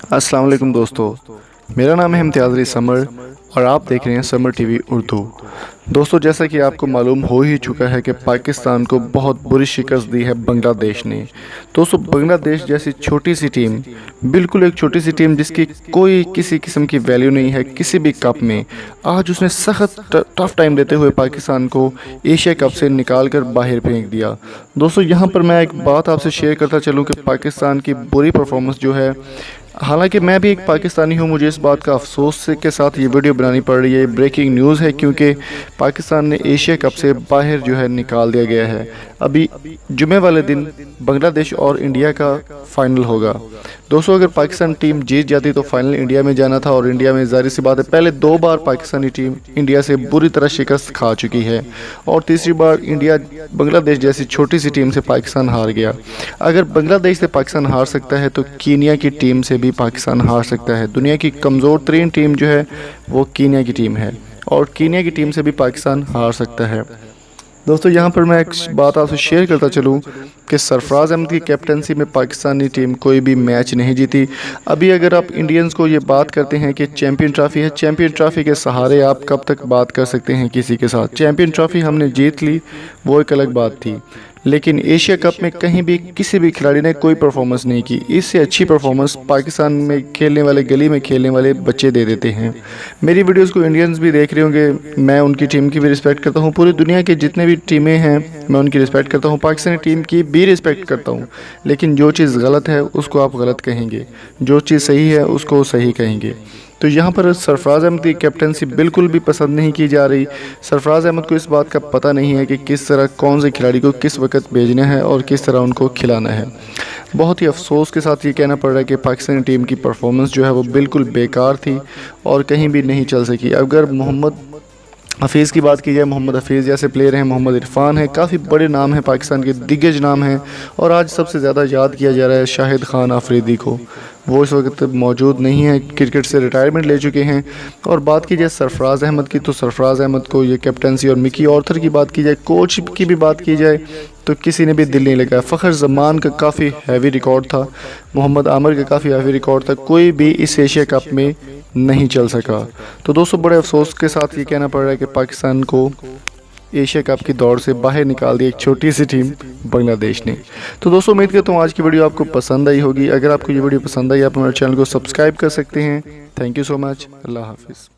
अस्सलाम वालेकुम दोस्तों, मेरा नाम है इम्तियाज़ अली समर और आप देख रहे हैं समर टीवी उर्दू। दोस्तों, जैसा कि आपको मालूम हो ही चुका है कि पाकिस्तान को बहुत बुरी शिकस्त दी है बांग्लादेश ने। दोस्तों, बांग्लादेश जैसी छोटी सी टीम, बिल्कुल एक छोटी सी टीम जिसकी कोई किसी किस्म की वैल्यू नहीं है किसी भी कप में, आज उसने सख्त टफ टाइम देते हुए पाकिस्तान को एशिया कप से निकाल कर बाहर फेंक दिया। दोस्तों, यहाँ पर मैं एक बात आपसे शेयर करता चलूँ कि पाकिस्तान की बुरी परफॉर्मेंस जो है, हालांकि मैं भी एक पाकिस्तानी हूँ, मुझे इस बात का अफसोस के साथ ये वीडियो बनानी पड़ रही है। ब्रेकिंग न्यूज़ है क्योंकि पाकिस्तान ने एशिया कप से बाहर जो है निकाल दिया गया है। अभी जुमे वाले दिन बांग्लादेश और इंडिया का फाइनल होगा। दोस्तों, अगर पाकिस्तान टीम जीत जाती तो फाइनल इंडिया में जाना था, और इंडिया में ज़ाहिर सी बात है पहले 2 बार पाकिस्तानी टीम इंडिया से बुरी तरह शिकस्त खा चुकी है, और तीसरी बार इंडिया बांग्लादेश जैसी छोटी सी टीम से पाकिस्तान हार गया। अगर बांग्लादेश से पाकिस्तान हार सकता है तो कीनिया की टीम से भी पाकिस्तान हार सकता है। दुनिया की कमज़ोर तरीन टीम जो है वो कीनिया की टीम है, और कीनिया की टीम से भी पाकिस्तान हार सकता है। दोस्तों, यहाँ पर मैं एक बात आपसे शेयर करता चलूँ कि सरफराज अहमद की कैप्टनसी में पाकिस्तानी टीम कोई भी मैच नहीं जीती। अभी अगर आप इंडियंस को ये बात करते हैं कि चैम्पियन ट्रॉफ़ी है, चैम्पियन ट्रॉफ़ी के सहारे आप कब तक बात कर सकते हैं किसी के साथ। चैम्पियन ट्रॉफ़ी हमने जीत ली, वो एक अलग बात थी, लेकिन एशिया कप में कहीं भी किसी भी खिलाड़ी ने कोई परफॉर्मेंस नहीं की। इससे अच्छी परफॉर्मेंस पाकिस्तान में खेलने वाले, गली में खेलने वाले बच्चे दे देते हैं। मेरी वीडियोस को इंडियंस भी देख रहे होंगे, मैं उनकी टीम की भी रिस्पेक्ट करता हूँ, पूरी दुनिया के जितने भी टीमें हैं मैं उनकी रिस्पेक्ट करता हूँ, पाकिस्तानी टीम की भी रिस्पेक्ट करता हूँ। लेकिन जो चीज़ गलत है उसको आप गलत कहेंगे, जो चीज़ सही है उसको सही कहेंगे। तो यहाँ पर सरफराज अहमद की कैप्टनसी बिल्कुल भी पसंद नहीं की जा रही। सरफराज अहमद को इस बात का पता नहीं है कि किस तरह कौन से खिलाड़ी को किस वक्त भेजना है और किस तरह उनको खिलाना है। बहुत ही अफसोस के साथ ये कहना पड़ रहा है कि पाकिस्तानी टीम की परफॉर्मेंस जो है वो बिल्कुल बेकार थी और कहीं भी नहीं चल सकी। अगर मोहम्मद हफीज़ की बात की जाए, मोहम्मद हफीज़ जैसे प्लेयर हैं, मोहम्मद इरफान है, काफ़ी बड़े नाम हैं, पाकिस्तान के दिग्गज नाम हैं, और आज सबसे ज़्यादा याद किया जा रहा है शाहिद खान अफरीदी को। वो इस वक्त मौजूद नहीं है, क्रिकेट से रिटायरमेंट ले चुके हैं। और बात की जाए सरफराज अहमद की, तो सरफराज अहमद को ये कैप्टनसी, और मिकी ऑर्थर की बात की जाए, कोच की भी बात की जाए, तो किसी ने भी दिल नहीं लगाया। फ़खर जमान का काफ़ी हैवी रिकॉर्ड था, मोहम्मद आमिर का काफ़ी हैवी रिकॉर्ड था, कोई भी इस एशिया कप में नहीं चल सका। तो दोस्तों, बड़े अफसोस के साथ ये कहना पड़ रहा है कि पाकिस्तान को एशिया कप की दौड़ से बाहर निकाल दी एक छोटी सी टीम बांग्लादेश ने। तो दोस्तों, उम्मीद करता हूँ आज की वीडियो आपको पसंद आई होगी। अगर आपको ये वीडियो पसंद आई, आप हमारे चैनल को सब्सक्राइब कर सकते हैं। Thank you so much. अल्लाह हाफिज़।